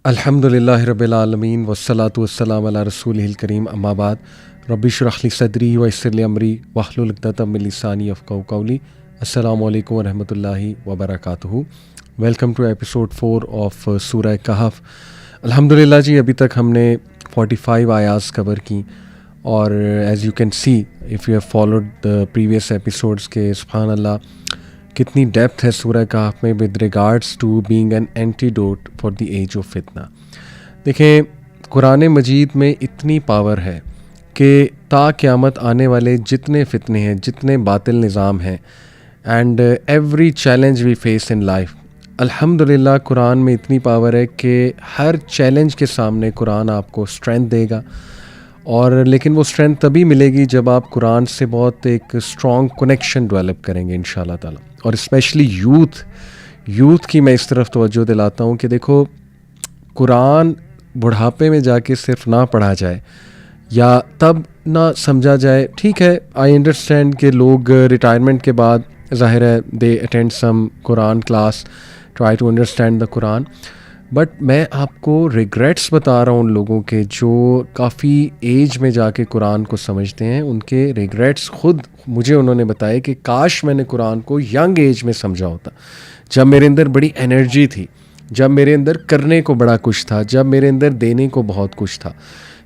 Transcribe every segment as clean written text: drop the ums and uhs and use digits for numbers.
अल्हम्दुलिल्लाह रब्बिल आलमीन वस्सलातु वस्सलाम अला रसूलिहिल करीम अम्मा बाद रब्बि इश्रह ली सदरी व यस्सिर ली अमरी वहलुल उक़दतम मिन लिसानी यफ़क़हू क़ौली। अस्सलामु अलैकुम व रहमतुल्लाहि व बरकातुहू। वेलकम टू एपिसोड 4 ऑफ सूरह कहफ। अल्हम्दुलिल्लाह जी, अभी तक हमने 45 आयास कवर की और as you can see if you have followed the previous episodes के सुभान अल्लाह कितनी डेप्थ है सूरह कहफ में with regards to being an antidote for the age of फितना। देखें, कुरान मजीद में इतनी पावर है कि ता क़यामत आने वाले जितने फितने हैं, जितने बातिल निज़ाम हैं and every challenge we face in life, अल्हम्दुलिल्लाह कुरान में इतनी पावर है कि हर चैलेंज के सामने कुरान आपको स्ट्रेंथ देगा। और लेकिन वो स्ट्रेंथ तभी मिलेगी जब आप कुरान से बहुत एक स्ट्रॉन्ग कनेक्शन डेवलप करेंगे इंशाल्लाह ताला। और स्पेशली यूथ की मैं इस तरफ तवज्जो दिलाता हूँ कि देखो, कुरान बुढ़ापे में जाके सिर्फ ना पढ़ा जाए या तब ना समझा जाए। ठीक है, आई अंडरस्टैंड कि लोग रिटायरमेंट के बाद ज़ाहिर है they attend some Quran class, try to understand the Quran, but मैं आपको रिग्रेट्स बता रहा हूँ उन लोगों के जो काफ़ी एज में जाके कुरान को समझते हैं। उनके रिग्रेट्स खुद मुझे उन्होंने बताए कि काश मैंने कुरान को यंग एज में समझा होता, जब मेरे अंदर बड़ी एनर्जी थी, जब मेरे अंदर करने को बड़ा कुछ था, जब मेरे अंदर देने को बहुत कुछ था।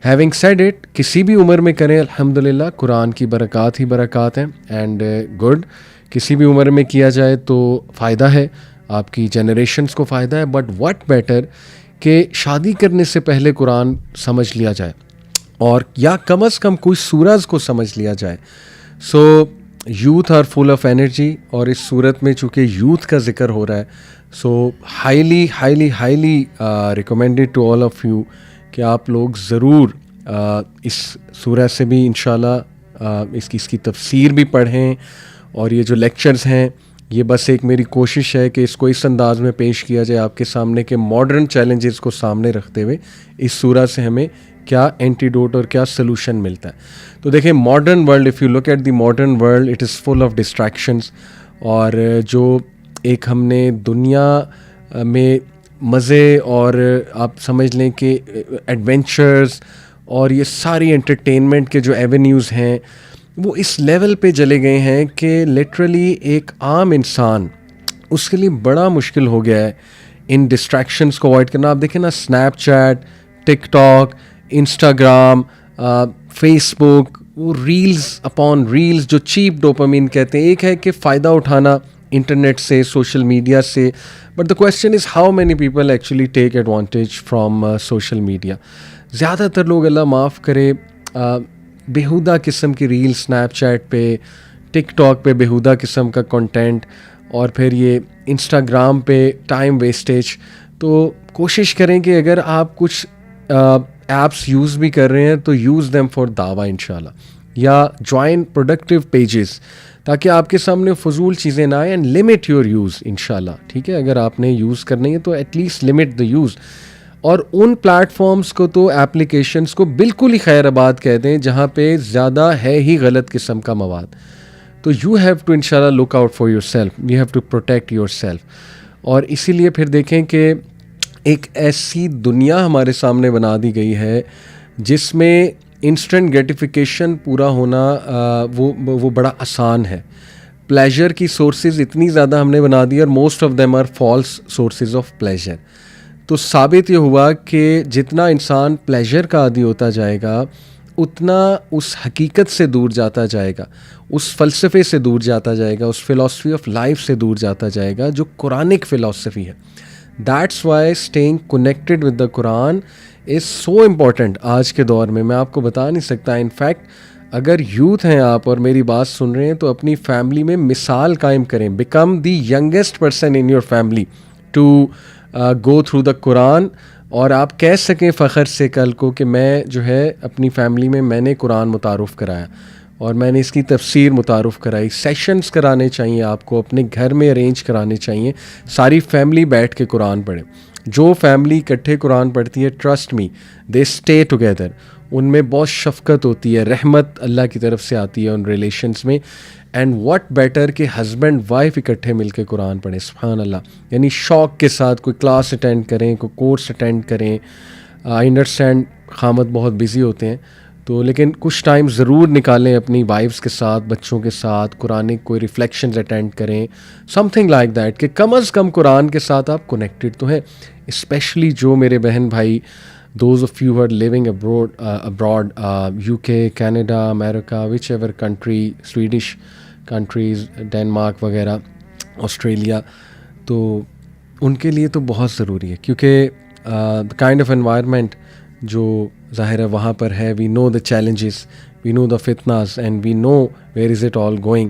हैविंग सेड इट, किसी भी उम्र में करें अल्हम्दुलिल्लाह कुरान की बरक़ात ही बरक़ात हैं एंड गुड। किसी भी उम्र में किया जाए तो फ़ायदा है, आपकी जनरेशन्स को फ़ायदा है, बट व्हाट बेटर कि शादी करने से पहले कुरान समझ लिया जाए और या कम अज़ कम कुछ सूरज को समझ लिया जाए। So youth are full of energy और इस सूरत में चूँकि यूथ का ज़िक्र हो रहा है, so highly recommended to all of you कि आप लोग ज़रूर इस सूरह से भी इंशाल्लाह इसकी तफसीर भी पढ़ें। और ये जो लेक्चर्स हैं, ये बस एक मेरी कोशिश है कि इसको इस अंदाज़ में पेश किया जाए आपके सामने कि मॉडर्न चैलेंजेस को सामने रखते हुए इस सूरह से हमें क्या एंटीडोट और क्या सलूशन मिलता है। तो देखें, modern world, if you look at the modern world, it is full of distractions. और जो एक हमने दुनिया में मज़े और आप समझ लें कि एडवेंचर्स और ये सारी एंटरटेनमेंट के जो एवेन्यूज़ हैं वो इस लेवल पे चले गए हैं कि लिटरली एक आम इंसान, उसके लिए बड़ा मुश्किल हो गया है इन डिस्ट्रैक्शंस को अवॉइड करना। आप देखें ना, स्नैपचैट, टिकटॉक, इंस्टाग्राम, फेसबुक, वो रील्स अपॉन रील्स जो चीप डोपामिन कहते हैं। एक है कि फ़ायदा उठाना इंटरनेट से, सोशल मीडिया से, but the question is how many people actually take advantage from social media. ज़्यादातर लोग, अल्लाह माफ़ करे, बेहुदा किस्म की रील स्नैपचैट पे, टिकटॉक पे बेहुदा किस्म का कंटेंट, और फिर ये इंस्टाग्राम पे टाइम वेस्टेज। तो कोशिश करें कि अगर आप कुछ ऐप्स यूज़ भी कर रहे हैं तो यूज़ देम फॉर दावा इंशाल्लाह, या ज्वाइन प्रोडक्टिव पेजेस ताकि आपके सामने फजूल चीज़ें ना आए, एंड लिमिट योर यूज़ इंशाल्लाह। ठीक है, अगर आपने यूज़ करनी है तो एटलीस्ट लिमिट द यूज़। और उन प्लेटफॉर्म्स को तो एप्लीकेशंस को बिल्कुल ही खैराबाद कहते हैं जहाँ पे ज़्यादा है ही गलत किस्म का मवाद। तो यू हैव टू इंशाल्लाह look out for yourself, you have to protect yourself. और इसीलिए फिर देखें कि एक ऐसी दुनिया हमारे सामने बना दी गई है जिसमें इंस्टेंट ग्रेटिफिकेशन पूरा होना वो बड़ा आसान है। प्लेजर की सोर्सेज इतनी ज़्यादा हमने बना दी और most of them are false sources of pleasure. तो साबित ये हुआ कि जितना इंसान प्लेजर का आदी होता जाएगा उतना उस हकीकत से दूर जाता जाएगा, उस फ़लसफ़े से दूर जाता जाएगा, उस फ़िलासफ़ी ऑफ लाइफ से दूर जाता जाएगा जो कुरानिक फ़िलासफ़ी है। That's why staying connected with the Quran is so important आज के दौर में। मैं आपको बता नहीं सकता। इनफैक्ट अगर यूथ हैं आप और मेरी बात सुन रहे हैं तो अपनी फैमिली में मिसाल कायम करें। Become the youngest person in your family to go through the Quran, और आप कह सकें फ़ख्र से कल को कि मैं जो है अपनी फ़ैमिली में मैंने कुरान मुतारुफ़ कराया और मैंने इसकी तफसीर मुतारुफ़ कराई। सेशंस कराने चाहिए आपको, अपने घर में अरेंज कराने चाहिए, सारी फैमिली बैठ के कुरान पढ़े। जो फैमिली इकट्ठे कुरान पढ़ती है, trust me, they stay together. ان میں بہت شفقت ہوتی ہے, رحمت اللہ کی طرف سے آتی ہے ان ریلیشنز میں. اینڈ واٹ بیٹر کہ ہسبینڈ وائف اکٹھے مل کے قرآن پڑھیں, سبحان اللہ. یعنی شوق کے ساتھ کوئی کلاس اٹینڈ کریں, کوئی کورس اٹینڈ کریں. آئی انڈرسٹینڈ خامد بہت بزی ہوتے ہیں تو, لیکن کچھ ٹائم ضرور نکالیں اپنی وائفس کے ساتھ, بچوں کے ساتھ, قرآن کوئی ریفلیکشنز اٹینڈ کریں, سم تھنگ لائک دیٹ, کہ کم از کم قرآن کے ساتھ آپ کنیکٹڈ تو ہیں. اسپیشلی جو میرے بہن بھائی, those of you are living abroad, UK, Canada, امریکہ, whichever country, Swedish countries, Denmark وغیرہ, آسٹریلیا, تو ان کے لیے تو بہت ضروری ہے, کیونکہ کائنڈ آف انوائرمنٹ جو ظاہر ہے وہاں پر ہے, we know the challenges, we know the فتناز, and we know where is it all going.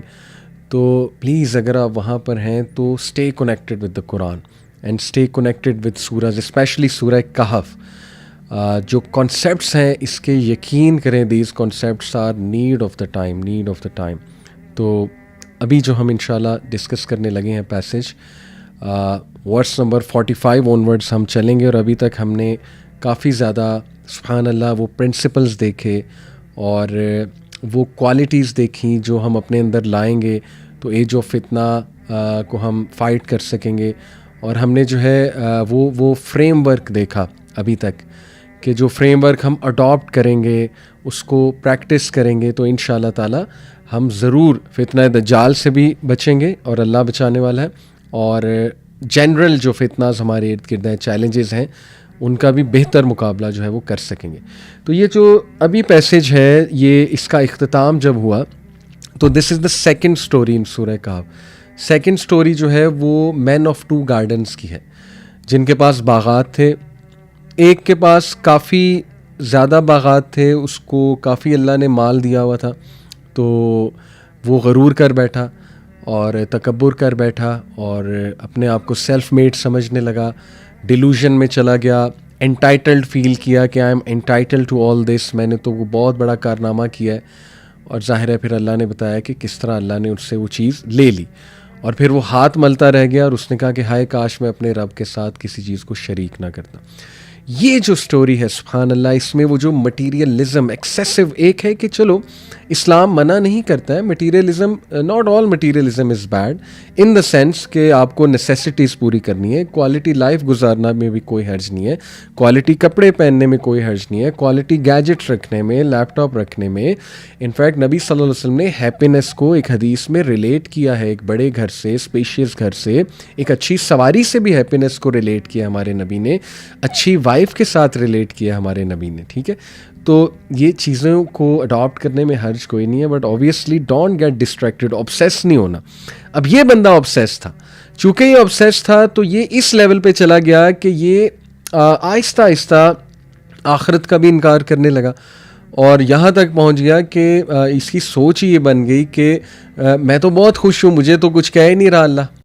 تو پلیز اگر آپ وہاں پر ہیں تو stay connected with the Quran and stay connected with Surah, especially Surah Kahf. جو کانسیپٹس ہیں اس کے یقین کریں, these concepts are need of the time. تو ابھی جو ہم انشاءاللہ ڈسکس کرنے لگے ہیں پیسج, ورس نمبر 45 آنورڈس ہم چلیں گے, اور ابھی تک ہم نے کافی زیادہ سبحان اللہ وہ پرنسپلز دیکھے اور وہ کوالٹیز دیکھیں جو ہم اپنے اندر لائیں گے تو ایج آف فتنہ کو ہم فائٹ کر سکیں گے. اور ہم نے جو ہے وہ فریم ورک دیکھا ابھی تک, کہ جو فریم ورک ہم اڈاپٹ کریں گے, اس کو پریکٹس کریں گے, تو انشاءاللہ تعالی ہم ضرور فتنہ دجال سے بھی بچیں گے, اور اللہ بچانے والا ہے, اور جنرل جو فتناز ہمارے ارد گرد ہیں, چیلنجز ہیں, ان کا بھی بہتر مقابلہ جو ہے وہ کر سکیں گے. تو یہ جو ابھی پیسج ہے, یہ اس کا اختتام جب ہوا تو دس از دا سیکنڈ اسٹوری ان سورہ کہف. سیکنڈ اسٹوری جو ہے وہ مین آف 2 گارڈنز کی ہے, جن کے پاس باغات تھے. ایک کے پاس کافی زیادہ باغات تھے, اس کو کافی اللہ نے مال دیا ہوا تھا, تو وہ غرور کر بیٹھا اور تکبر کر بیٹھا اور اپنے آپ کو سیلف میڈ سمجھنے لگا, ڈیلوژن میں چلا گیا, انٹائٹلڈ فیل کیا کہ I am entitled to all this, میں نے تو وہ بہت بڑا کارنامہ کیا ہے. اور ظاہر ہے پھر اللہ نے بتایا کہ کس طرح اللہ نے اس سے وہ چیز لے لی, اور پھر وہ ہاتھ ملتا رہ گیا, اور اس نے کہا کہ ہائے کاش میں اپنے رب کے ساتھ کسی چیز کو شریک نہ کرتا. یہ جو سٹوری ہے سبحان اللہ, اس میں وہ جو مٹیریلزم ایکسیسو, ایک ہے کہ چلو اسلام منع نہیں کرتا ہے materialism, not all materialism is bad in the sense کہ آپ کو نیسیسٹیز پوری کرنی ہے, کوالٹی لائف گزارنا میں بھی کوئی حرج نہیں ہے, کوالٹی کپڑے پہننے میں کوئی حرج نہیں ہے, کوالٹی گیجٹ رکھنے میں, لیپ ٹاپ رکھنے میں. انفیکٹ نبی صلی اللہ علیہ وسلم نے ہیپینس کو ایک حدیث میں ریلیٹ کیا ہے, ایک بڑے گھر سے, اسپیشیس گھر سے, ایک اچھی سواری سے بھی ہیپینس کو ریلیٹ کیا ہمارے نبی نے, اچھی وائف کے ساتھ ریلیٹ کیا ہمارے نبی نے. ٹھیک ہے, تو یہ چیزوں کو اڈاپٹ کرنے میں حرج کوئی نہیں ہے, but obviously don't get distracted, obsess نہیں ہونا. اب یہ بندہ obsess تھا, چونکہ یہ obsess تھا تو یہ اس لیول پہ چلا گیا کہ یہ آہستہ آہستہ آخرت کا بھی انکار کرنے لگا, اور یہاں تک پہنچ گیا کہ اس کی سوچ ہی یہ بن گئی کہ میں تو بہت خوش ہوں, مجھے تو کچھ کہہ ہی نہیں رہا اللہ.